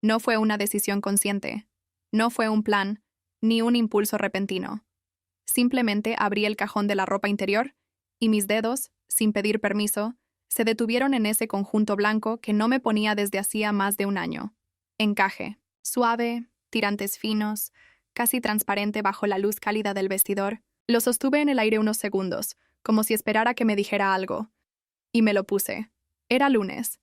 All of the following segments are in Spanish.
No fue una decisión consciente. No fue un plan, ni un impulso repentino. Simplemente abrí el cajón de la ropa interior y mis dedos, sin pedir permiso, se detuvieron en ese conjunto blanco que no me ponía desde hacía más de un año. Encaje, suave, tirantes finos, casi transparente bajo la luz cálida del vestidor. Lo sostuve en el aire unos segundos, como si esperara que me dijera algo. Y me lo puse. Era lunes.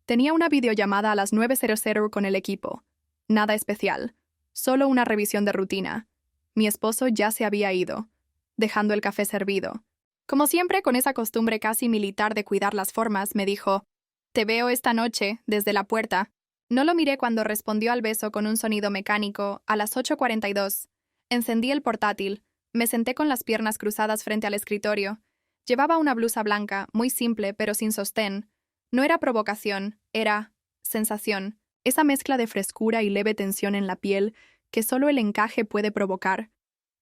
Tenía una videollamada a las 9:00 con el equipo. Nada especial, solo una revisión de rutina. Mi esposo ya se había ido, dejando el café servido. Como siempre, con esa costumbre casi militar de cuidar las formas, me dijo: «Te veo esta noche, desde la puerta». No lo miré cuando respondió al beso con un sonido mecánico a las 8:42. Encendí el portátil, me senté con las piernas cruzadas frente al escritorio. Llevaba una blusa blanca, muy simple pero sin sostén. No era provocación, era sensación, esa mezcla de frescura y leve tensión en la piel que solo el encaje puede provocar.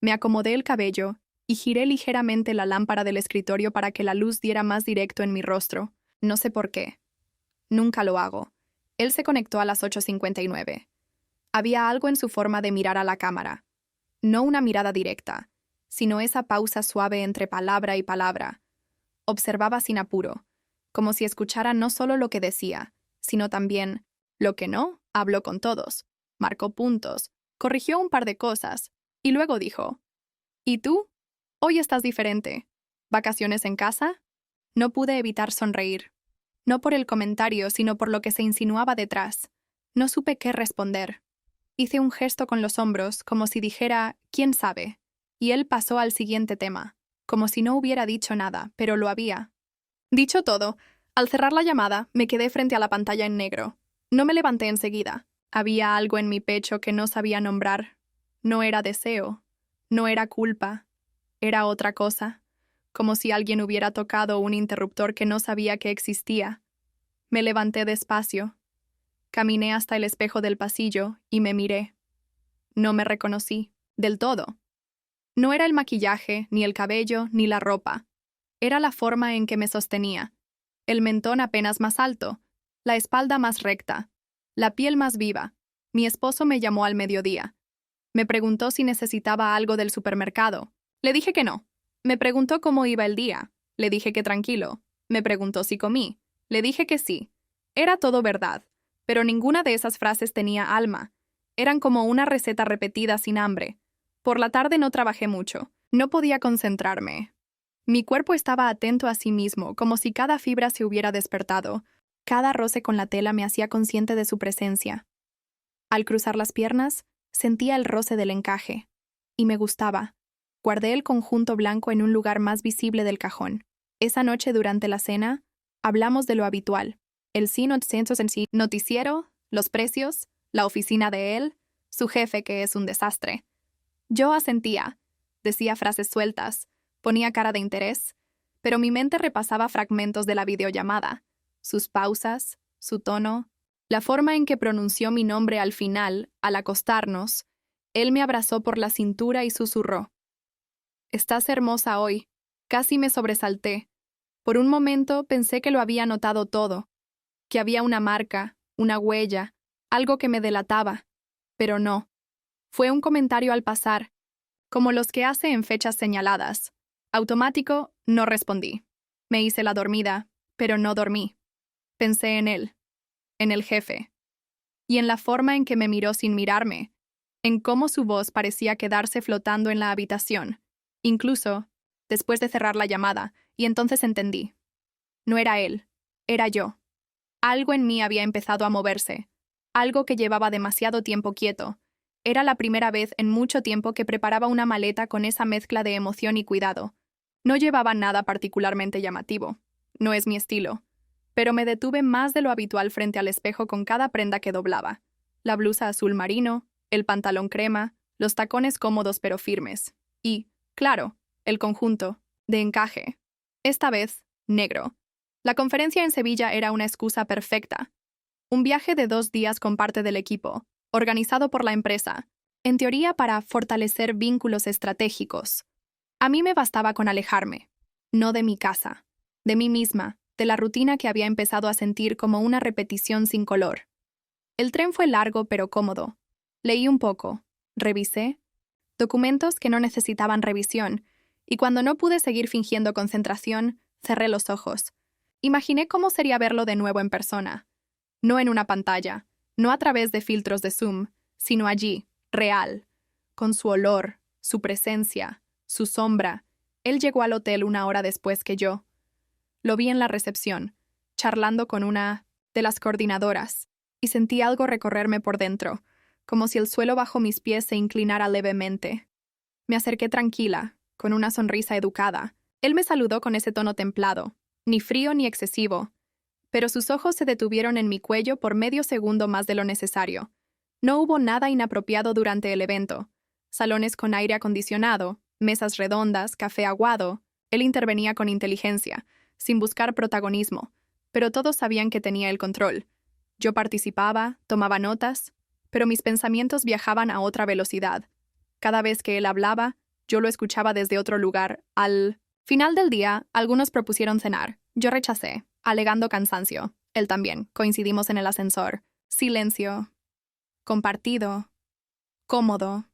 Me acomodé el cabello y giré ligeramente la lámpara del escritorio para que la luz diera más directo en mi rostro. No sé por qué. Nunca lo hago. Él se conectó a las 8:59. Había algo en su forma de mirar a la cámara. No una mirada directa, sino esa pausa suave entre palabra y palabra. Observaba sin apuro, como si escuchara no solo lo que decía, sino también lo que no. Habló con todos, marcó puntos, corrigió un par de cosas, y luego dijo: «¿Y tú? Hoy estás diferente. ¿Vacaciones en casa?» No pude evitar sonreír. No por el comentario, sino por lo que se insinuaba detrás. No supe qué responder. Hice un gesto con los hombros, como si dijera «¿Quién sabe?», y él pasó al siguiente tema, como si no hubiera dicho nada, pero lo había. Dicho todo, al cerrar la llamada, me quedé frente a la pantalla en negro. No me levanté enseguida. Había algo en mi pecho que no sabía nombrar. No era deseo, no era culpa, era otra cosa, como si alguien hubiera tocado un interruptor que no sabía que existía. Me levanté despacio. Caminé hasta el espejo del pasillo y me miré. No me reconocí, del todo. No era el maquillaje, ni el cabello, ni la ropa. Era la forma en que me sostenía. El mentón apenas más alto, la espalda más recta, la piel más viva. Mi esposo me llamó al mediodía. Me preguntó si necesitaba algo del supermercado. Le dije que no. Me preguntó cómo iba el día. Le dije que tranquilo. Me preguntó si comí. Le dije que sí. Era todo verdad, pero ninguna de esas frases tenía alma. Eran como una receta repetida sin hambre. Por la tarde no trabajé mucho. No podía concentrarme. Mi cuerpo estaba atento a sí mismo, como si cada fibra se hubiera despertado. Cada roce con la tela me hacía consciente de su presencia. Al cruzar las piernas, sentía el roce del encaje. Y me gustaba. Guardé el conjunto blanco en un lugar más visible del cajón. Esa noche durante la cena, hablamos de lo habitual. El noticiero, los precios, la oficina de él, su jefe que es un desastre. Yo asentía, decía frases sueltas, ponía cara de interés, pero mi mente repasaba fragmentos de la videollamada, sus pausas, su tono, la forma en que pronunció mi nombre al final, al acostarnos. Él me abrazó por la cintura y susurró: «Estás hermosa hoy». Casi me sobresalté. Por un momento pensé que lo había notado todo, que había una marca, una huella, algo que me delataba. Pero no. Fue un comentario al pasar, como los que hace en fechas señaladas. Automático, no respondí. Me hice la dormida, pero no dormí. Pensé en él, en el jefe, y en la forma en que me miró sin mirarme, en cómo su voz parecía quedarse flotando en la habitación, incluso después de cerrar la llamada, y entonces entendí. No era él, era yo. Algo en mí había empezado a moverse, algo que llevaba demasiado tiempo quieto. Era la primera vez en mucho tiempo que preparaba una maleta con esa mezcla de emoción y cuidado. No llevaba nada particularmente llamativo. No es mi estilo. Pero me detuve más de lo habitual frente al espejo con cada prenda que doblaba. La blusa azul marino, el pantalón crema, los tacones cómodos pero firmes. Y, claro, el conjunto, de encaje. Esta vez, negro. La conferencia en Sevilla era una excusa perfecta. Un viaje de 2 días con parte del equipo, organizado por la empresa, en teoría para fortalecer vínculos estratégicos. A mí me bastaba con alejarme, no de mi casa, de mí misma, de la rutina que había empezado a sentir como una repetición sin color. El tren fue largo pero cómodo. Leí un poco, revisé documentos que no necesitaban revisión, y cuando no pude seguir fingiendo concentración, cerré los ojos. Imaginé cómo sería verlo de nuevo en persona. No en una pantalla, no a través de filtros de Zoom, sino allí, real, con su olor, su presencia, su sombra. Él llegó al hotel 1 hora después que yo. Lo vi en la recepción, charlando con una de las coordinadoras, y sentí algo recorrerme por dentro, como si el suelo bajo mis pies se inclinara levemente. Me acerqué tranquila, con una sonrisa educada. Él me saludó con ese tono templado, ni frío ni excesivo, pero sus ojos se detuvieron en mi cuello por medio segundo más de lo necesario. No hubo nada inapropiado durante el evento. Salones con aire acondicionado, mesas redondas, café aguado. Él intervenía con inteligencia, sin buscar protagonismo, pero todos sabían que tenía el control. Yo participaba, tomaba notas, pero mis pensamientos viajaban a otra velocidad. Cada vez que él hablaba, yo lo escuchaba desde otro lugar. Al final del día, algunos propusieron cenar. Yo rechacé, alegando cansancio. Él también. Coincidimos en el ascensor. Silencio. Compartido. Cómodo.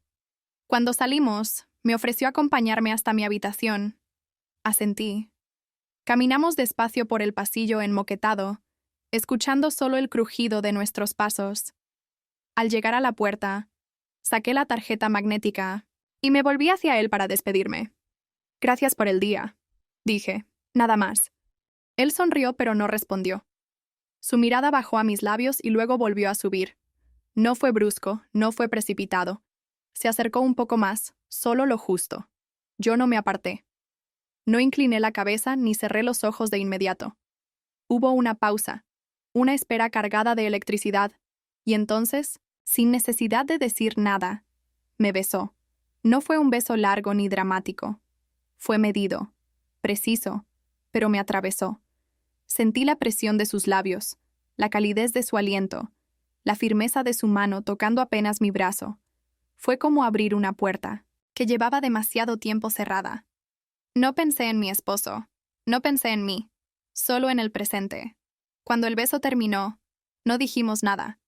Cuando salimos, me ofreció acompañarme hasta mi habitación. Asentí. Caminamos despacio por el pasillo enmoquetado, escuchando solo el crujido de nuestros pasos. Al llegar a la puerta, saqué la tarjeta magnética y me volví hacia él para despedirme. Gracias por el día, dije, nada más. Él sonrió pero no respondió. Su mirada bajó a mis labios y luego volvió a subir. No fue brusco, no fue precipitado. Se acercó un poco más, solo lo justo. Yo no me aparté. No incliné la cabeza ni cerré los ojos de inmediato. Hubo una pausa, una espera cargada de electricidad, y entonces, sin necesidad de decir nada, me besó. No fue un beso largo ni dramático. Fue medido, preciso, pero me atravesó. Sentí la presión de sus labios, la calidez de su aliento, la firmeza de su mano tocando apenas mi brazo. Fue como abrir una puerta, que llevaba demasiado tiempo cerrada. No pensé en mi esposo, no pensé en mí, solo en el presente. Cuando el beso terminó, no dijimos nada.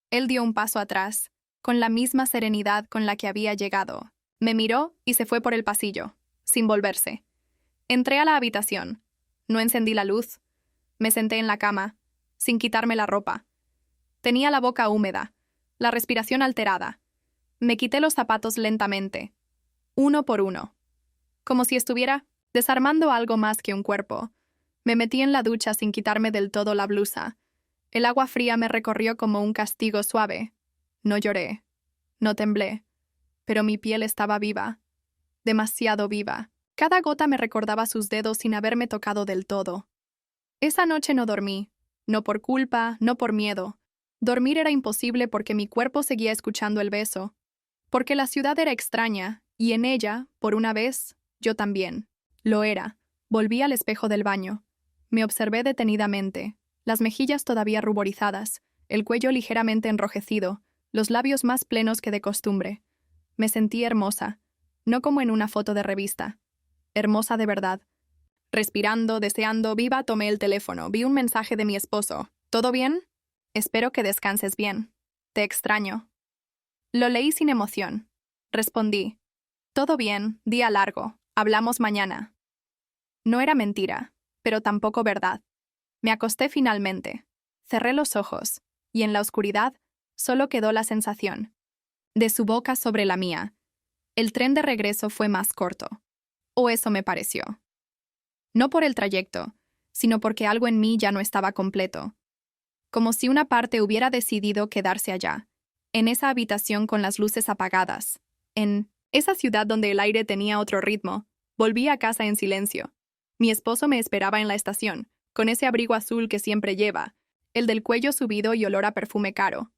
Él dio un paso atrás, con la misma serenidad con la que había llegado. Me miró y se fue por el pasillo, sin volverse. Entré a la habitación. No encendí la luz. Me senté en la cama, sin quitarme la ropa. Tenía la boca húmeda, la respiración alterada. Me quité los zapatos lentamente, uno por uno, como si estuviera desarmando algo más que un cuerpo. Me metí en la ducha sin quitarme del todo la blusa. El agua fría me recorrió como un castigo suave. No lloré, no temblé, pero mi piel estaba viva, demasiado viva. Cada gota me recordaba sus dedos sin haberme tocado del todo. Esa noche no dormí, no por culpa, no por miedo. Dormir era imposible porque mi cuerpo seguía escuchando el beso, porque la ciudad era extraña, y en ella, por una vez, yo también. Lo era. Volví al espejo del baño. Me observé detenidamente, las mejillas todavía ruborizadas, el cuello ligeramente enrojecido, los labios más plenos que de costumbre. Me sentí hermosa, no como en una foto de revista. Hermosa de verdad. Respirando, deseando, viva, tomé el teléfono. Vi un mensaje de mi esposo. ¿Todo bien? Espero que descanses bien. Te extraño. Lo leí sin emoción. Respondí. Todo bien, día largo. Hablamos mañana. No era mentira, pero tampoco verdad. Me acosté finalmente. Cerré los ojos, y en la oscuridad solo quedó la sensación de su boca sobre la mía. El tren de regreso fue más corto. O eso me pareció. No por el trayecto, sino porque algo en mí ya no estaba completo. Como si una parte hubiera decidido quedarse allá, en esa habitación con las luces apagadas, en esa ciudad donde el aire tenía otro ritmo. Volví a casa en silencio. Mi esposo me esperaba en la estación, con ese abrigo azul que siempre lleva, el del cuello subido y olor a perfume caro.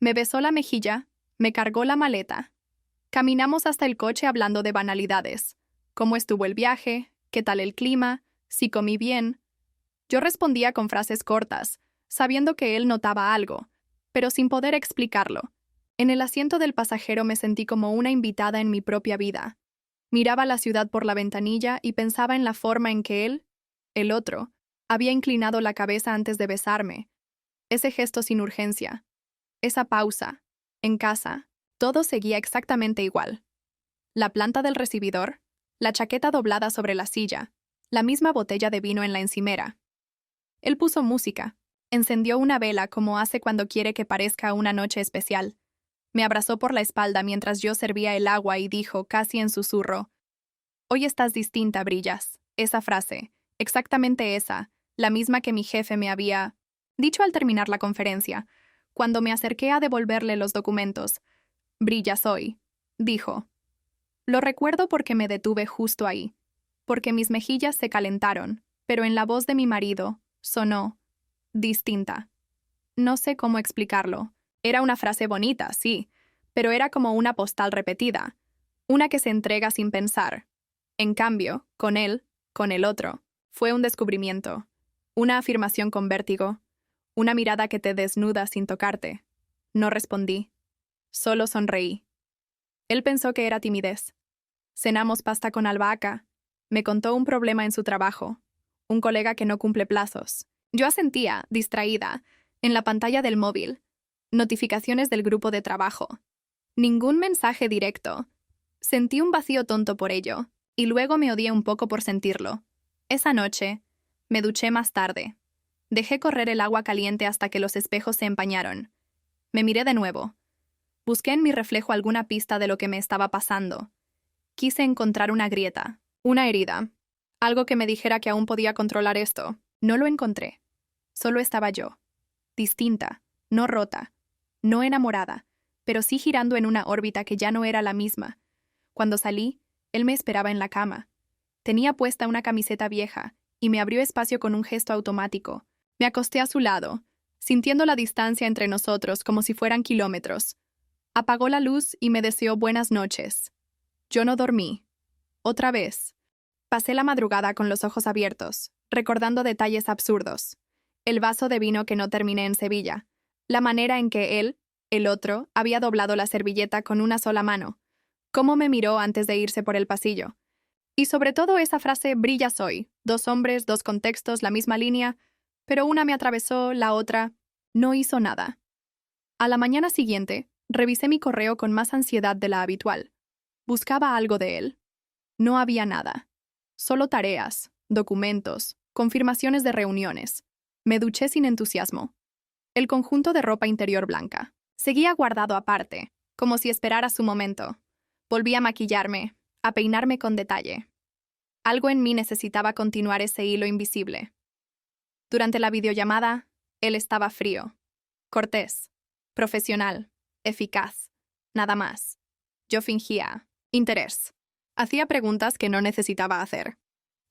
Me besó la mejilla, me cargó la maleta. Caminamos hasta el coche hablando de banalidades. ¿Cómo estuvo el viaje? ¿Qué tal el clima? ¿Si comí bien? Yo respondía con frases cortas, sabiendo que él notaba algo, pero sin poder explicarlo. En el asiento del pasajero me sentí como una invitada en mi propia vida. Miraba la ciudad por la ventanilla y pensaba en la forma en que él, el otro, había inclinado la cabeza antes de besarme. Ese gesto sin urgencia. Esa pausa. En casa, todo seguía exactamente igual. La planta del recibidor, la chaqueta doblada sobre la silla, la misma botella de vino en la encimera. Él puso música, encendió una vela como hace cuando quiere que parezca una noche especial. Me abrazó por la espalda mientras yo servía el agua y dijo, casi en susurro, «Hoy estás distinta, Brillas». Esa frase, exactamente esa, la misma que mi jefe me había dicho al terminar la conferencia, cuando me acerqué a devolverle los documentos. «Brillas hoy», dijo. Lo recuerdo porque me detuve justo ahí, porque mis mejillas se calentaron, pero en la voz de mi marido sonó distinta. No sé cómo explicarlo. Era una frase bonita, sí, pero era como una postal repetida, una que se entrega sin pensar. En cambio, con él, con el otro, fue un descubrimiento, una afirmación con vértigo, una mirada que te desnuda sin tocarte. No respondí, solo sonreí. Él pensó que era timidez. Cenamos pasta con albahaca. Me contó un problema en su trabajo, un colega que no cumple plazos. Yo asentía, distraída, en la pantalla del móvil. Notificaciones del grupo de trabajo. Ningún mensaje directo. Sentí un vacío tonto por ello, y luego me odié un poco por sentirlo. Esa noche, me duché más tarde. Dejé correr el agua caliente hasta que los espejos se empañaron. Me miré de nuevo. Busqué en mi reflejo alguna pista de lo que me estaba pasando. Quise encontrar una grieta, una herida, algo que me dijera que aún podía controlar esto. No lo encontré. Solo estaba yo. Distinta, no rota, no enamorada, pero sí girando en una órbita que ya no era la misma. Cuando salí, él me esperaba en la cama. Tenía puesta una camiseta vieja y me abrió espacio con un gesto automático. Me acosté a su lado, sintiendo la distancia entre nosotros como si fueran kilómetros. Apagó la luz y me deseó buenas noches. Yo no dormí. Otra vez. Pasé la madrugada con los ojos abiertos, recordando detalles absurdos. El vaso de vino que no terminé en Sevilla. La manera en que él, el otro, había doblado la servilleta con una sola mano. Cómo me miró antes de irse por el pasillo. Y sobre todo esa frase «brillas hoy». 2 hombres, 2 contextos, la misma línea, pero una me atravesó, la otra no hizo nada. A la mañana siguiente, revisé mi correo con más ansiedad de la habitual. Buscaba algo de él. No había nada. Solo tareas, documentos, confirmaciones de reuniones. Me duché sin entusiasmo. El conjunto de ropa interior blanca seguía guardado aparte, como si esperara su momento. Volví a maquillarme, a peinarme con detalle. Algo en mí necesitaba continuar ese hilo invisible. Durante la videollamada, él estaba frío, cortés, profesional, eficaz, nada más. Yo fingía interés. Hacía preguntas que no necesitaba hacer.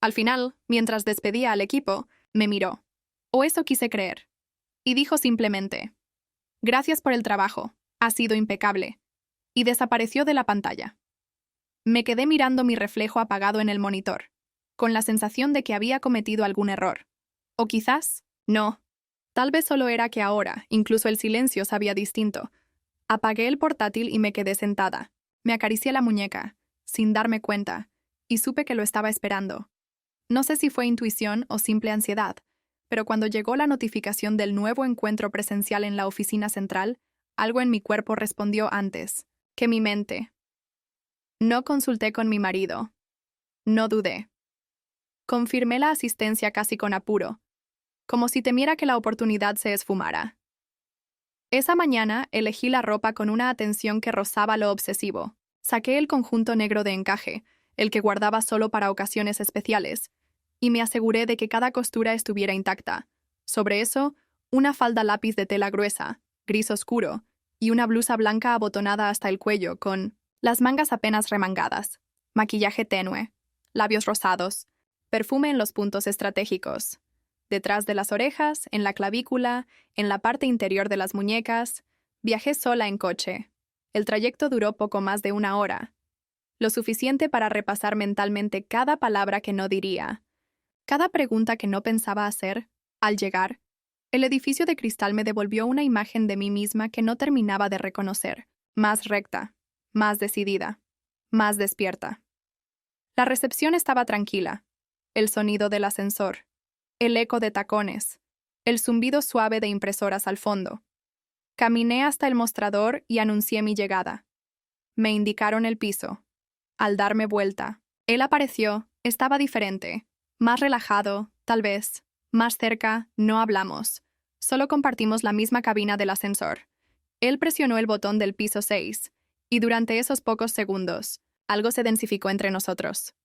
Al final, mientras despedía al equipo, me miró. O eso quise creer. Y dijo simplemente, «Gracias por el trabajo, ha sido impecable». Y desapareció de la pantalla. Me quedé mirando mi reflejo apagado en el monitor, con la sensación de que había cometido algún error. O quizás, no. Tal vez solo era que ahora, incluso el silencio sabía distinto. Apagué el portátil y me quedé sentada. Me acaricié la muñeca, sin darme cuenta, y supe que lo estaba esperando. No sé si fue intuición o simple ansiedad, pero cuando llegó la notificación del nuevo encuentro presencial en la oficina central, algo en mi cuerpo respondió antes que mi mente. No consulté con mi marido. No dudé. Confirmé la asistencia casi con apuro, como si temiera que la oportunidad se esfumara. Esa mañana elegí la ropa con una atención que rozaba lo obsesivo. Saqué el conjunto negro de encaje, el que guardaba solo para ocasiones especiales, y me aseguré de que cada costura estuviera intacta. Sobre eso, una falda lápiz de tela gruesa, gris oscuro, y una blusa blanca abotonada hasta el cuello con las mangas apenas remangadas, maquillaje tenue, labios rosados, perfume en los puntos estratégicos, detrás de las orejas, en la clavícula, en la parte interior de las muñecas. Viajé sola en coche. El trayecto duró poco más de 1 hora, lo suficiente para repasar mentalmente cada palabra que no diría, cada pregunta que no pensaba hacer. Al llegar, el edificio de cristal me devolvió una imagen de mí misma que no terminaba de reconocer, más recta, más decidida, más despierta. La recepción estaba tranquila, el sonido del ascensor, el eco de tacones, el zumbido suave de impresoras al fondo. Caminé hasta el mostrador y anuncié mi llegada. Me indicaron el piso. Al darme vuelta, él apareció, estaba diferente, más relajado, tal vez, más cerca, no hablamos. Solo compartimos la misma cabina del ascensor. Él presionó el botón del piso 6, y durante esos pocos segundos, algo se densificó entre nosotros.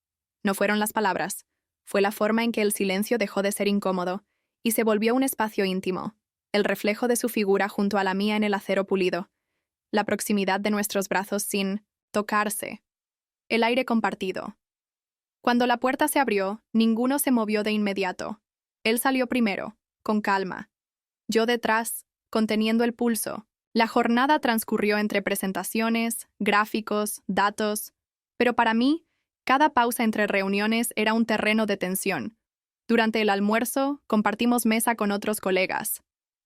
No fueron las palabras, fue la forma en que el silencio dejó de ser incómodo y se volvió un espacio íntimo, el reflejo de su figura junto a la mía en el acero pulido, la proximidad de nuestros brazos sin tocarse, el aire compartido. Cuando la puerta se abrió, ninguno se movió de inmediato. Él salió primero, con calma. Yo detrás, conteniendo el pulso. La jornada transcurrió entre presentaciones, gráficos, datos, pero para mí, cada pausa entre reuniones era un terreno de tensión. Durante el almuerzo, compartimos mesa con otros colegas.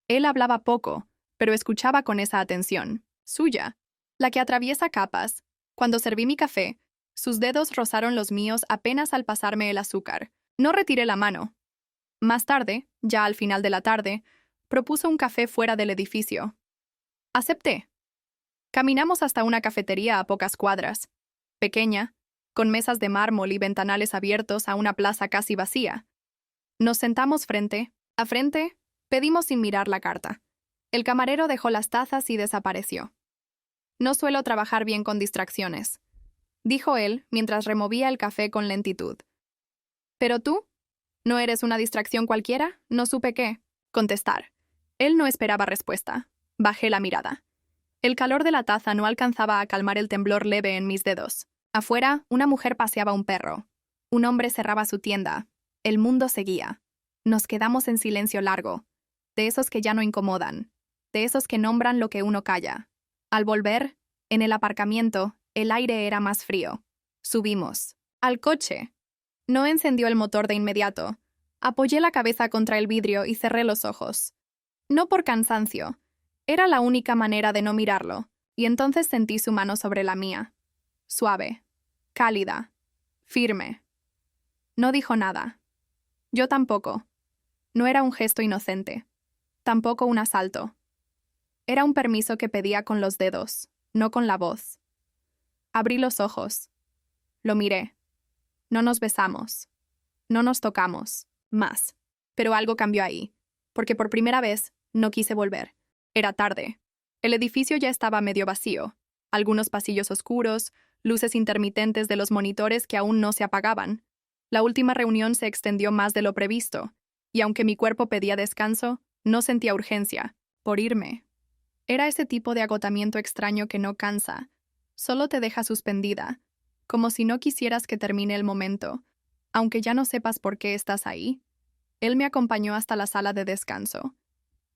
Él hablaba poco, pero escuchaba con esa atención, suya, la que atraviesa capas. Cuando serví mi café, sus dedos rozaron los míos apenas al pasarme el azúcar. No retiré la mano. Más tarde, ya al final de la tarde, propuso un café fuera del edificio. Acepté. Caminamos hasta una cafetería a pocas cuadras, pequeña, con mesas de mármol y ventanales abiertos a una plaza casi vacía. Nos sentamos frente a frente, pedimos sin mirar la carta. El camarero dejó las tazas y desapareció. No suelo trabajar bien con distracciones, dijo él mientras removía el café con lentitud. ¿Pero tú? ¿No eres una distracción cualquiera? No supe qué contestar. Él no esperaba respuesta. Bajé la mirada. El calor de la taza no alcanzaba a calmar el temblor leve en mis dedos. Afuera, una mujer paseaba un perro. Un hombre cerraba su tienda. El mundo seguía. Nos quedamos en silencio largo, de esos que ya no incomodan, de esos que nombran lo que uno calla. Al volver, en el aparcamiento, el aire era más frío. Subimos. Al coche. No encendió el motor de inmediato. Apoyé la cabeza contra el vidrio y cerré los ojos. No por cansancio. Era la única manera de no mirarlo, y entonces sentí su mano sobre la mía. Suave, cálida, firme. No dijo nada. Yo tampoco. No era un gesto inocente. Tampoco un asalto. Era un permiso que pedía con los dedos, no con la voz. Abrí los ojos. Lo miré. No nos besamos. No nos tocamos. Más. Pero algo cambió ahí, porque por primera vez no quise volver. Era tarde. El edificio ya estaba medio vacío. Algunos pasillos oscuros, luces intermitentes de los monitores que aún no se apagaban. La última reunión se extendió más de lo previsto, y aunque mi cuerpo pedía descanso, no sentía urgencia por irme. Era ese tipo de agotamiento extraño que no cansa, solo te deja suspendida, como si no quisieras que termine el momento, aunque ya no sepas por qué estás ahí. Él me acompañó hasta la sala de descanso.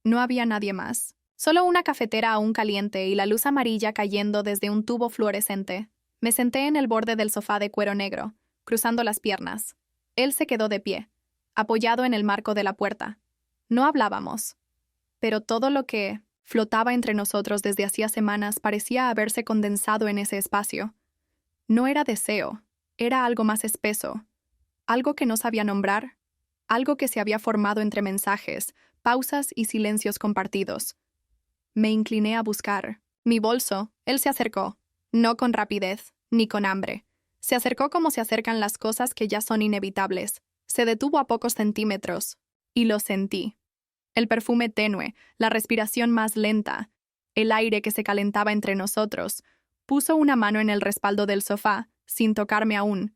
No había nadie más. Solo una cafetera aún caliente y la luz amarilla cayendo desde un tubo fluorescente. Me senté en el borde del sofá de cuero negro, cruzando las piernas. Él se quedó de pie, apoyado en el marco de la puerta. No hablábamos, pero todo lo que flotaba entre nosotros desde hacía semanas parecía haberse condensado en ese espacio. No era deseo, era algo más espeso, algo que no sabía nombrar, algo que se había formado entre mensajes, pausas y silencios compartidos. Me incliné a buscar mi bolso. Él se acercó, no con rapidez, ni con hambre. Se acercó como se acercan las cosas que ya son inevitables. Se detuvo a pocos centímetros, y lo sentí. El perfume tenue, la respiración más lenta, el aire que se calentaba entre nosotros. Puso una mano en el respaldo del sofá, sin tocarme aún.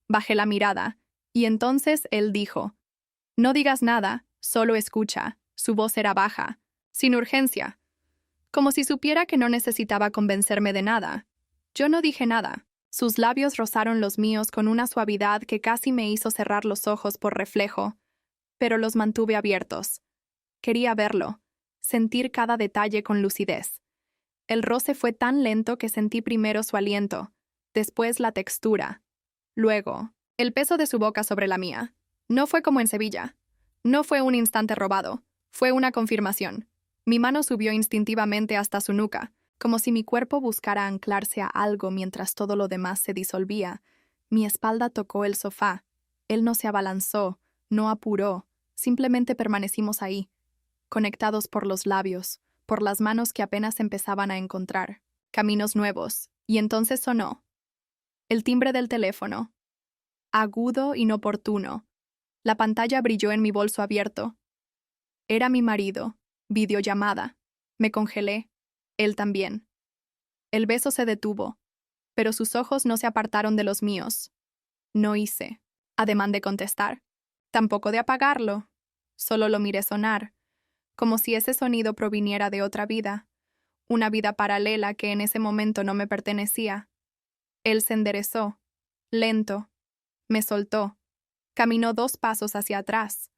Bajé la mirada, y entonces él dijo: «No digas nada, solo escucha». Su voz era baja, sin urgencia, como si supiera que no necesitaba convencerme de nada. Yo no dije nada. Sus labios rozaron los míos con una suavidad que casi me hizo cerrar los ojos por reflejo, pero los mantuve abiertos. Quería verlo, sentir cada detalle con lucidez. El roce fue tan lento que sentí primero su aliento, después la textura, luego el peso de su boca sobre la mía. No fue como en Sevilla. No fue un instante robado, fue una confirmación. Mi mano subió instintivamente hasta su nuca, como si mi cuerpo buscara anclarse a algo mientras todo lo demás se disolvía. Mi espalda tocó el sofá. Él no se abalanzó, no apuró, simplemente permanecimos ahí, conectados por los labios, por las manos que apenas empezaban a encontrar caminos nuevos, y entonces sonó. El timbre del teléfono. Agudo, inoportuno. La pantalla brilló en mi bolso abierto. Era mi marido. Videollamada. Me congelé. Él también. El beso se detuvo, pero sus ojos no se apartaron de los míos. No hice ademán de contestar, tampoco de apagarlo. Solo lo miré sonar, como si ese sonido proviniera de otra vida, una vida paralela que en ese momento no me pertenecía. Él se enderezó, lento, me soltó, caminó 2 pasos hacia atrás.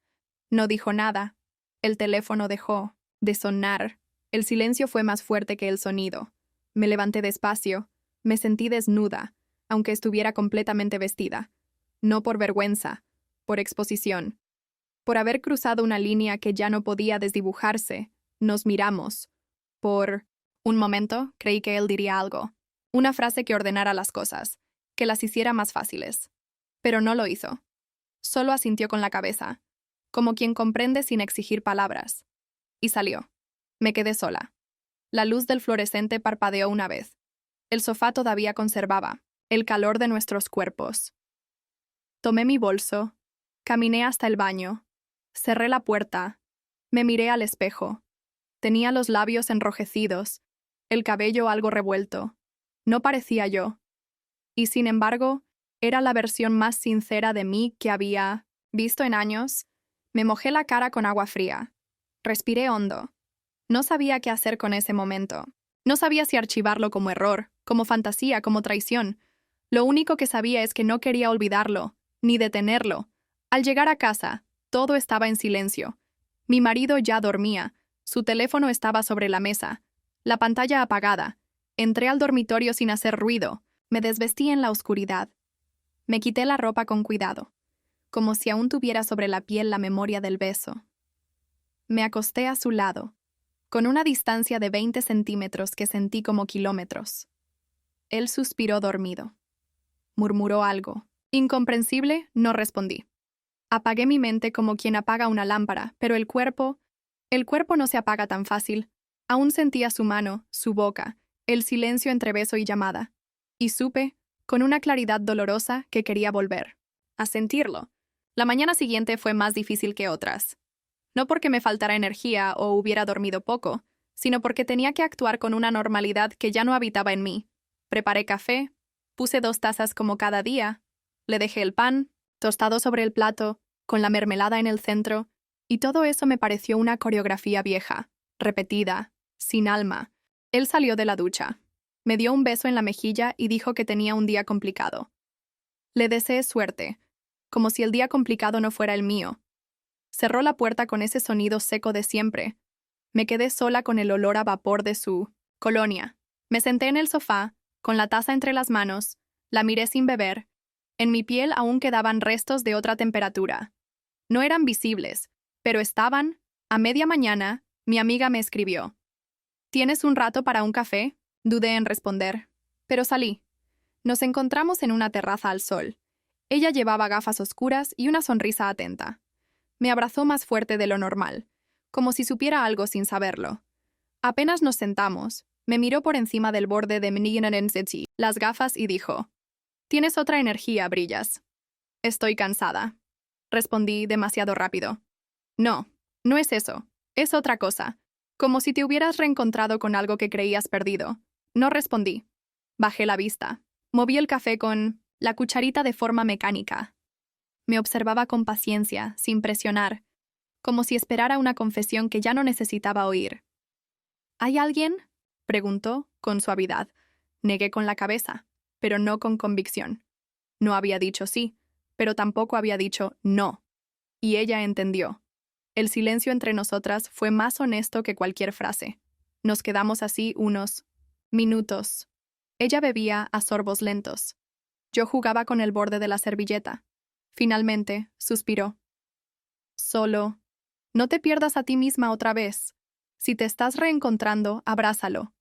No dijo nada. El teléfono dejó de sonar. El silencio fue más fuerte que el sonido. Me levanté despacio. Me sentí desnuda, aunque estuviera completamente vestida. No por vergüenza, por exposición. Por haber cruzado una línea que ya no podía desdibujarse, nos miramos. Por un momento creí que él diría algo. Una frase que ordenara las cosas, que las hiciera más fáciles. Pero no lo hizo. Solo asintió con la cabeza, como quien comprende sin exigir palabras. Y salió. Me quedé sola. La luz del fluorescente parpadeó una vez. El sofá todavía conservaba el calor de nuestros cuerpos. Tomé mi bolso, caminé hasta el baño, cerré la puerta, me miré al espejo. Tenía los labios enrojecidos, el cabello algo revuelto. No parecía yo. Y sin embargo, era la versión más sincera de mí que había visto en años. Me mojé la cara con agua fría. Respiré hondo. No sabía qué hacer con ese momento. No sabía si archivarlo como error, como fantasía, como traición. Lo único que sabía es que no quería olvidarlo, ni detenerlo. Al llegar a casa, todo estaba en silencio. Mi marido ya dormía. Su teléfono estaba sobre la mesa. La pantalla apagada. Entré al dormitorio sin hacer ruido. Me desvestí en la oscuridad. Me quité la ropa con cuidado, como si aún tuviera sobre la piel la memoria del beso. Me acosté a su lado, con una distancia de 20 centímetros que sentí como kilómetros. Él suspiró dormido. Murmuró algo. Incomprensible, no respondí. Apagué mi mente como quien apaga una lámpara, pero el cuerpo no se apaga tan fácil. Aún sentía su mano, su boca, el silencio entre beso y llamada. Y supe, con una claridad dolorosa, que quería volver a sentirlo. La mañana siguiente fue más difícil que otras. No porque me faltara energía o hubiera dormido poco, sino porque tenía que actuar con una normalidad que ya no habitaba en mí. Preparé café, puse 2 tazas como cada día, le dejé el pan, tostado sobre el plato, con la mermelada en el centro, y todo eso me pareció una coreografía vieja, repetida, sin alma. Él salió de la ducha. Me dio un beso en la mejilla y dijo que tenía un día complicado. Le deseé suerte, como si el día complicado no fuera el mío. Cerró la puerta con ese sonido seco de siempre. Me quedé sola con el olor a vapor de su colonia. Me senté en el sofá, con la taza entre las manos, la miré sin beber. En mi piel aún quedaban restos de otra temperatura. No eran visibles, pero estaban. A media mañana, mi amiga me escribió. ¿Tienes un rato para un café? Dudé en responder, pero salí. Nos encontramos en una terraza al sol. Ella llevaba gafas oscuras y una sonrisa atenta. Me abrazó más fuerte de lo normal, como si supiera algo sin saberlo. Apenas nos sentamos, me miró por encima del borde de mi las gafas y dijo, «Tienes otra energía, brillas». «Estoy cansada», respondí demasiado rápido. «No, no es eso, es otra cosa, como si te hubieras reencontrado con algo que creías perdido». No respondí. Bajé la vista. Moví el café con la cucharita de forma mecánica. Me observaba con paciencia, sin presionar, como si esperara una confesión que ya no necesitaba oír. ¿Hay alguien?, preguntó, con suavidad. Negué con la cabeza, pero no con convicción. No había dicho sí, pero tampoco había dicho no. Y ella entendió. El silencio entre nosotras fue más honesto que cualquier frase. Nos quedamos así unos minutos. Ella bebía a sorbos lentos. Yo jugaba con el borde de la servilleta. Finalmente, suspiró. Solo, no te pierdas a ti misma otra vez. Si te estás reencontrando, abrázalo.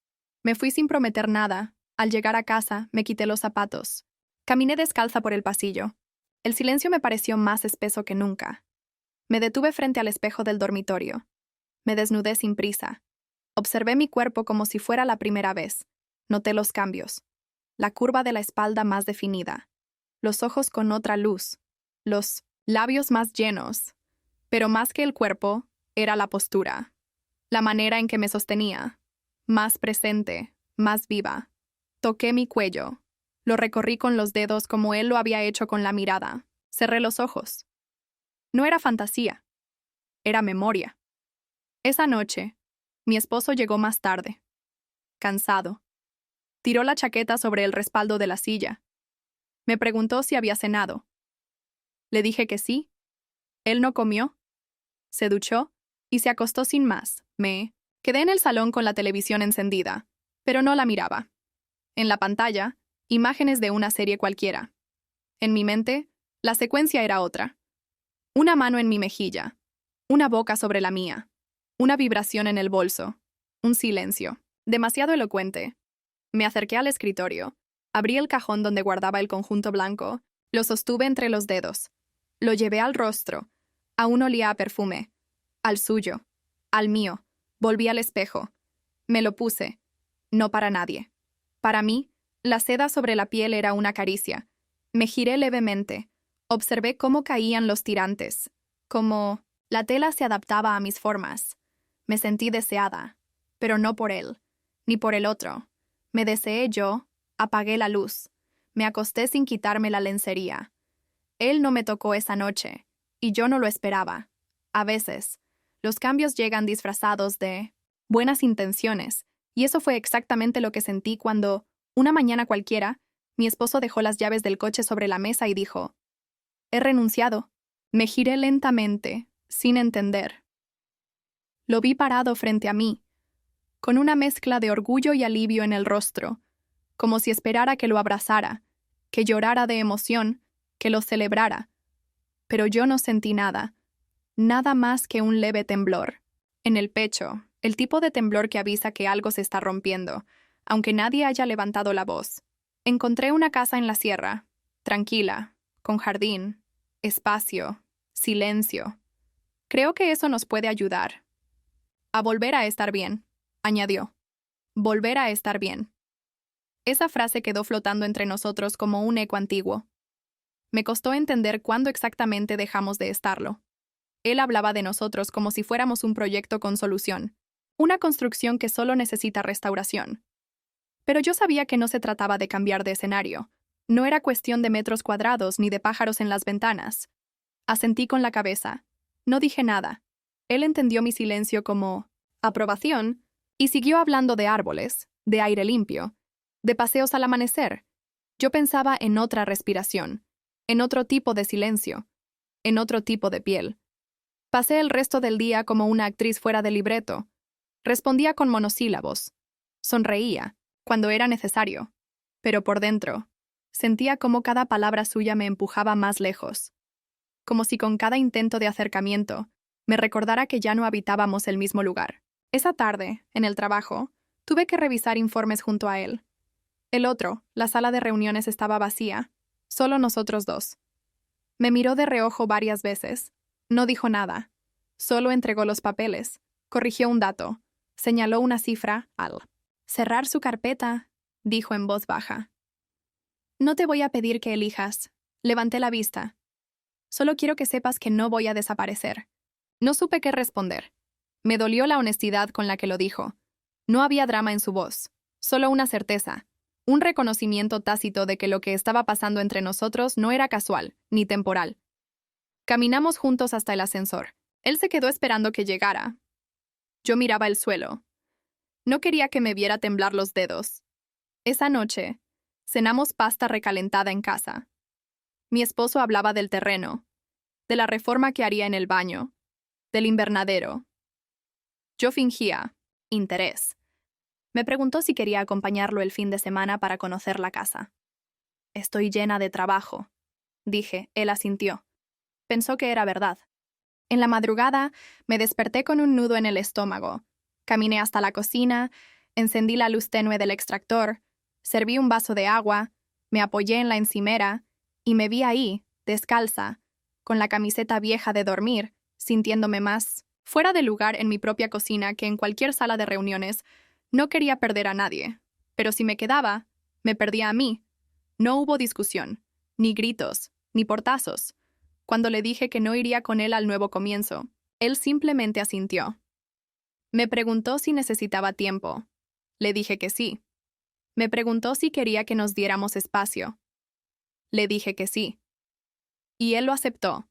Me fui sin prometer nada. Al llegar a casa, me quité los zapatos. Caminé descalza por el pasillo. El silencio me pareció más espeso que nunca. Me detuve frente al espejo del dormitorio. Me desnudé sin prisa. Observé mi cuerpo como si fuera la primera vez. Noté los cambios. La curva de la espalda más definida. Los ojos con otra luz. Los labios más llenos. Pero más que el cuerpo, era la postura. La manera en que me sostenía. Más presente, más viva. Toqué mi cuello. Lo recorrí con los dedos como él lo había hecho con la mirada. Cerré los ojos. No era fantasía. Era memoria. Esa noche, mi esposo llegó más tarde. Cansado. Tiró la chaqueta sobre el respaldo de la silla. Me preguntó si había cenado. Le dije que sí. Él no comió. Se duchó y se acostó sin más. Me quedé en el salón con la televisión encendida, pero no la miraba. En la pantalla, imágenes de una serie cualquiera. En mi mente, la secuencia era otra. Una mano en mi mejilla, una boca sobre la mía, una vibración en el bolso, un silencio, demasiado elocuente. Me acerqué al escritorio, abrí el cajón donde guardaba el conjunto blanco, lo sostuve entre los dedos, lo llevé al rostro, aún olía a perfume, al suyo, al mío, volví al espejo, me lo puse, no para nadie. Para mí, la seda sobre la piel era una caricia. Me giré levemente, observé cómo caían los tirantes, cómo la tela se adaptaba a mis formas. Me sentí deseada, pero no por él, ni por el otro. Me deseé yo, apagué la luz, me acosté sin quitarme la lencería. Él no me tocó esa noche, y yo no lo esperaba. A veces, los cambios llegan disfrazados de buenas intenciones, y eso fue exactamente lo que sentí cuando, una mañana cualquiera, mi esposo dejó las llaves del coche sobre la mesa y dijo: «He renunciado». Me giré lentamente, sin entender. Lo vi parado frente a mí, con una mezcla de orgullo y alivio en el rostro, como si esperara que lo abrazara, que llorara de emoción, que lo celebrara. Pero yo no sentí nada, nada más que un leve temblor. En el pecho, el tipo de temblor que avisa que algo se está rompiendo, aunque nadie haya levantado la voz. Encontré una casa en la sierra, tranquila, con jardín, espacio, silencio. Creo que eso nos puede ayudar. A volver a estar bien, añadió. Volver a estar bien. Esa frase quedó flotando entre nosotros como un eco antiguo. Me costó entender cuándo exactamente dejamos de estarlo. Él hablaba de nosotros como si fuéramos un proyecto con solución, una construcción que solo necesita restauración. Pero yo sabía que no se trataba de cambiar de escenario. No era cuestión de metros cuadrados ni de pájaros en las ventanas. Asentí con la cabeza. No dije nada. Él entendió mi silencio como aprobación y siguió hablando de árboles, de aire limpio, de paseos al amanecer. Yo pensaba en otra respiración, en otro tipo de silencio, en otro tipo de piel. Pasé el resto del día como una actriz fuera de libreto. Respondía con monosílabos. Sonreía, cuando era necesario. Pero por dentro, sentía como cada palabra suya me empujaba más lejos. Como si con cada intento de acercamiento, me recordara que ya no habitábamos el mismo lugar. Esa tarde, en el trabajo, tuve que revisar informes junto a él. El otro, la sala de reuniones estaba vacía, solo nosotros dos. Me miró de reojo varias veces. No dijo nada. Solo entregó los papeles, corrigió un dato, señaló una cifra al cerrar su carpeta, dijo en voz baja. No te voy a pedir que elijas. Levanté la vista. Solo quiero que sepas que no voy a desaparecer. No supe qué responder. Me dolió la honestidad con la que lo dijo. No había drama en su voz, solo una certeza, un reconocimiento tácito de que lo que estaba pasando entre nosotros no era casual, ni temporal. Caminamos juntos hasta el ascensor. Él se quedó esperando que llegara. Yo miraba el suelo. No quería que me viera temblar los dedos. Esa noche, cenamos pasta recalentada en casa. Mi esposo hablaba del terreno, de la reforma que haría en el baño, del invernadero. Yo fingía interés. Me preguntó si quería acompañarlo el fin de semana para conocer la casa. Estoy llena de trabajo, dije. Él asintió. Pensó que era verdad. En la madrugada, me desperté con un nudo en el estómago. Caminé hasta la cocina, encendí la luz tenue del extractor, serví un vaso de agua, me apoyé en la encimera y me vi ahí, descalza, con la camiseta vieja de dormir, sintiéndome más Fuera de lugar en mi propia cocina que en cualquier sala de reuniones, no quería perder a nadie. Pero si me quedaba, me perdía a mí. No hubo discusión, ni gritos, ni portazos. Cuando le dije que no iría con él al nuevo comienzo, él simplemente asintió. Me preguntó si necesitaba tiempo. Le dije que sí. Me preguntó si quería que nos diéramos espacio. Le dije que sí. Y él lo aceptó,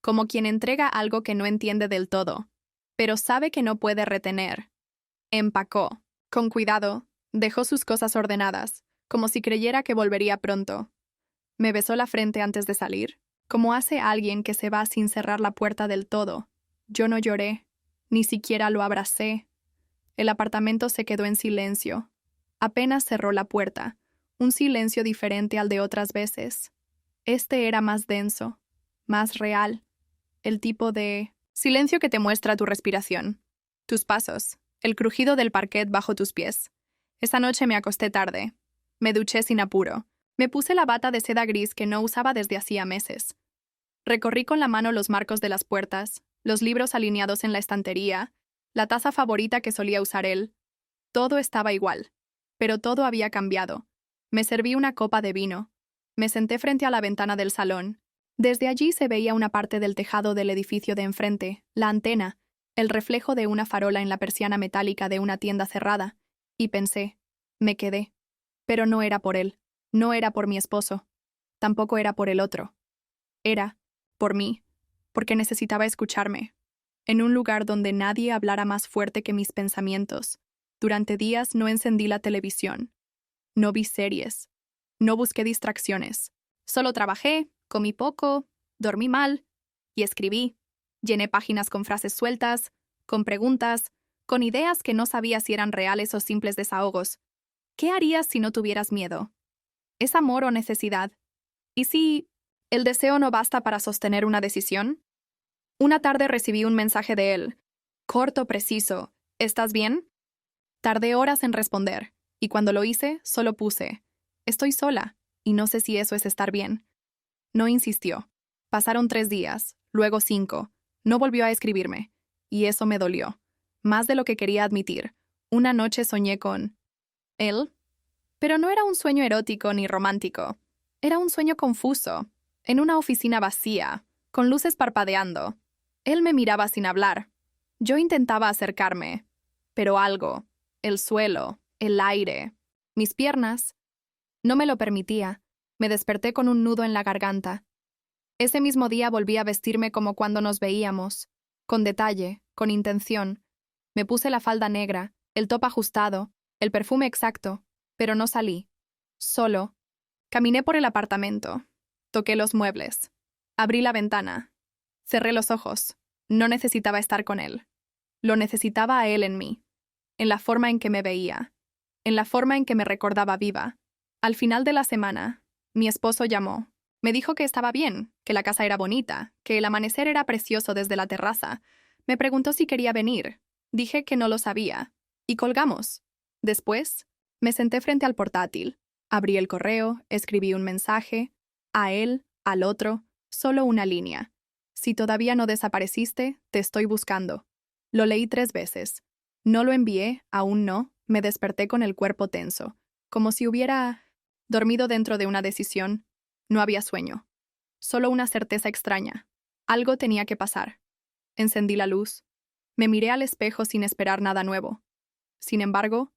como quien entrega algo que no entiende del todo, pero sabe que no puede retener. Empacó. Con cuidado, dejó sus cosas ordenadas, como si creyera que volvería pronto. Me besó la frente antes de salir, como hace alguien que se va sin cerrar la puerta del todo. Yo no lloré, ni siquiera lo abracé. El apartamento se quedó en silencio. Apenas cerró la puerta, un silencio diferente al de otras veces. Este era más denso, más real, el tipo de silencio que te muestra tu respiración, tus pasos, el crujido del parquet bajo tus pies. Esa noche me acosté tarde. Me duché sin apuro. Me puse la bata de seda gris que no usaba desde hacía meses. Recorrí con la mano los marcos de las puertas, los libros alineados en la estantería, la taza favorita que solía usar él. Todo estaba igual, pero todo había cambiado. Me serví una copa de vino. Me senté frente a la ventana del salón. Desde allí se veía una parte del tejado del edificio de enfrente, la antena, el reflejo de una farola en la persiana metálica de una tienda cerrada, y pensé, me quedé. Pero no era por él, no era por mi esposo, tampoco era por el otro. Era, por mí, porque necesitaba escucharme, en un lugar donde nadie hablara más fuerte que mis pensamientos. Durante días no encendí la televisión, no vi series, no busqué distracciones, solo trabajé, comí poco, dormí mal y escribí. Llené páginas con frases sueltas, con preguntas, con ideas que no sabía si eran reales o simples desahogos. ¿Qué harías si no tuvieras miedo? ¿Es amor o necesidad? ¿Y si el deseo no basta para sostener una decisión? Una tarde recibí un mensaje de él. Corto, preciso. ¿Estás bien? Tardé horas en responder, y cuando lo hice, solo puse, estoy sola, y no sé si eso es estar bien. No insistió. Pasaron 3 días, luego 5. No volvió a escribirme, y eso me dolió. Más de lo que quería admitir. Una noche soñé con él, pero no era un sueño erótico ni romántico. Era un sueño confuso, en una oficina vacía, con luces parpadeando. Él me miraba sin hablar. Yo intentaba acercarme, pero algo, el suelo, el aire, mis piernas, no me lo permitía. Me desperté con un nudo en la garganta. Ese mismo día volví a vestirme como cuando nos veíamos, con detalle, con intención. Me puse la falda negra, el top ajustado, el perfume exacto, pero no salí. Solo. Caminé por el apartamento. Toqué los muebles. Abrí la ventana. Cerré los ojos. No necesitaba estar con él. Lo necesitaba a él en mí, en la forma en que me veía, en la forma en que me recordaba viva. Al final de la semana, mi esposo llamó. Me dijo que estaba bien, que la casa era bonita, que el amanecer era precioso desde la terraza. Me preguntó si quería venir. Dije que no lo sabía. Y colgamos. Después, me senté frente al portátil. Abrí el correo, escribí un mensaje. A él, al otro, solo una línea. Si todavía no desapareciste, te estoy buscando. Lo leí 3 veces. No lo envié, aún no. Me desperté con el cuerpo tenso, como si hubiera dormido dentro de una decisión. No había sueño. Solo una certeza extraña. Algo tenía que pasar. Encendí la luz. Me miré al espejo sin esperar nada nuevo. Sin embargo,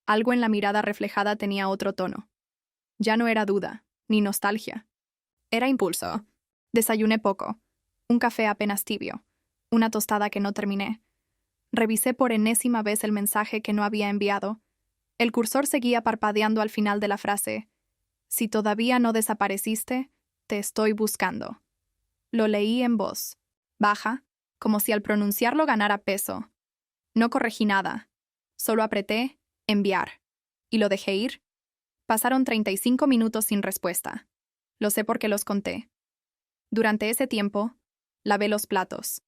algo en la mirada reflejada tenía otro tono. Ya no era duda, ni nostalgia. Era impulso. Desayuné poco. Un café apenas tibio. Una tostada que no terminé. Revisé por enésima vez el mensaje que no había enviado. El cursor seguía parpadeando al final de la frase. Si todavía no desapareciste, te estoy buscando. Lo leí en voz baja, como si al pronunciarlo ganara peso. No corregí nada. Solo apreté enviar. Y lo dejé ir. Pasaron 35 minutos sin respuesta. Lo sé porque los conté. Durante ese tiempo, lavé los platos.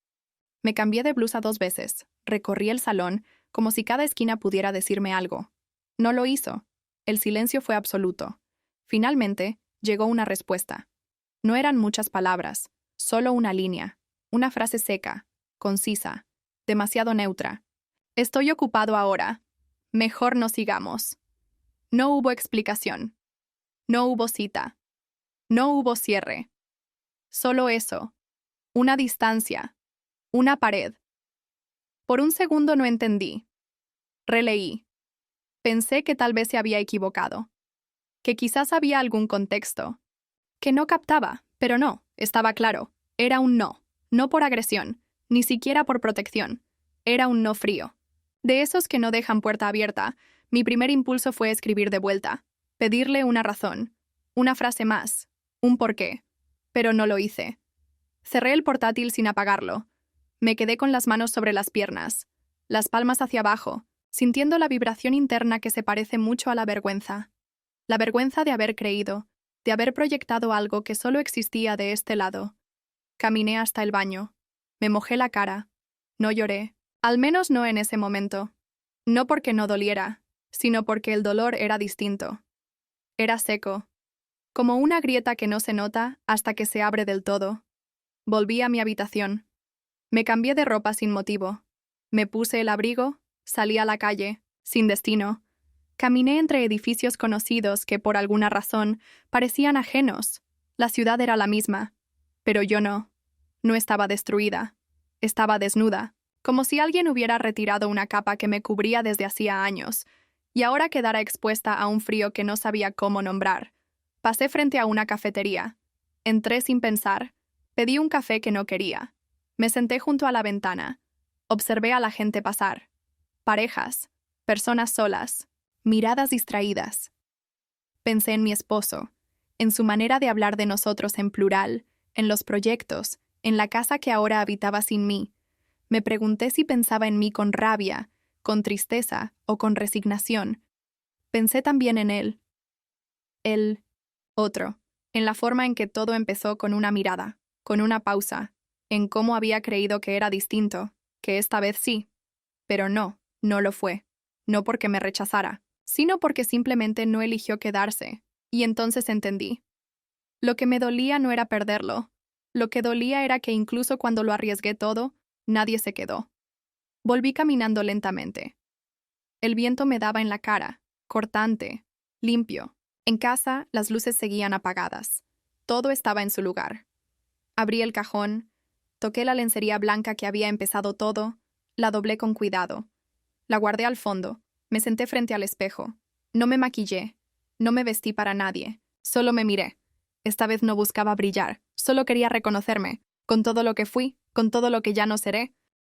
Me cambié de blusa 2 veces. Recorrí el salón, como si cada esquina pudiera decirme algo. No lo hizo. El silencio fue absoluto. Finalmente, llegó una respuesta. No eran muchas palabras, solo una línea, una frase seca, concisa. demasiado neutra. Estoy ocupado ahora. Mejor no sigamos. No hubo explicación. No hubo cita. No hubo cierre. Solo eso. Una distancia. Una pared. Por un segundo no entendí. Releí. Pensé que tal vez se había equivocado. Que quizás había algún contexto. Que no captaba, pero no, estaba claro. Era un no. No por agresión, ni siquiera por protección. Era un no frío. De esos que no dejan puerta abierta, mi primer impulso fue escribir de vuelta. Pedirle una razón. Una frase más. Un porqué. Pero no lo hice. Cerré el portátil sin apagarlo. Me quedé con las manos sobre las piernas, las palmas hacia abajo, sintiendo la vibración interna que se parece mucho a la vergüenza. La vergüenza de haber creído, de haber proyectado algo que solo existía de este lado. Caminé hasta el baño. Me mojé la cara. No lloré. Al menos no en ese momento. No porque no doliera, sino porque el dolor era distinto. Era seco. Como una grieta que no se nota hasta que se abre del todo. Volví a mi habitación. Me cambié de ropa sin motivo. Me puse el abrigo, salí a la calle, sin destino. Caminé entre edificios conocidos que, por alguna razón, parecían ajenos. La ciudad era la misma. Pero yo no. No estaba destruida. Estaba desnuda, como si alguien hubiera retirado una capa que me cubría desde hacía años, y ahora quedara expuesta a un frío que no sabía cómo nombrar. Pasé frente a una cafetería. Entré sin pensar. Pedí un café que no quería. Me senté junto a la ventana. Observé a la gente pasar. Parejas, personas solas, miradas distraídas. Pensé en mi esposo, en su manera de hablar de nosotros en plural, en los proyectos, en la casa que ahora habitaba sin mí. Me pregunté si pensaba en mí con rabia, con tristeza o con resignación. Pensé también en él. El otro, en la forma en que todo empezó con una mirada, con una pausa, en cómo había creído que era distinto, que esta vez sí. Pero no, no lo fue. No porque me rechazara, sino porque simplemente no eligió quedarse. Y entonces entendí. Lo que me dolía no era perderlo. Lo que dolía era que incluso cuando lo arriesgué todo, nadie se quedó. Volví caminando lentamente. El viento me daba en la cara, cortante, limpio. En casa, las luces seguían apagadas. Todo estaba en su lugar. Abrí el cajón, toqué la lencería blanca que había empezado todo, la doblé con cuidado. La guardé al fondo, me senté frente al espejo. No me maquillé, no me vestí para nadie, solo me miré. Esta vez no buscaba brillar, solo quería reconocerme, con todo lo que fui, con todo lo que ya no seré,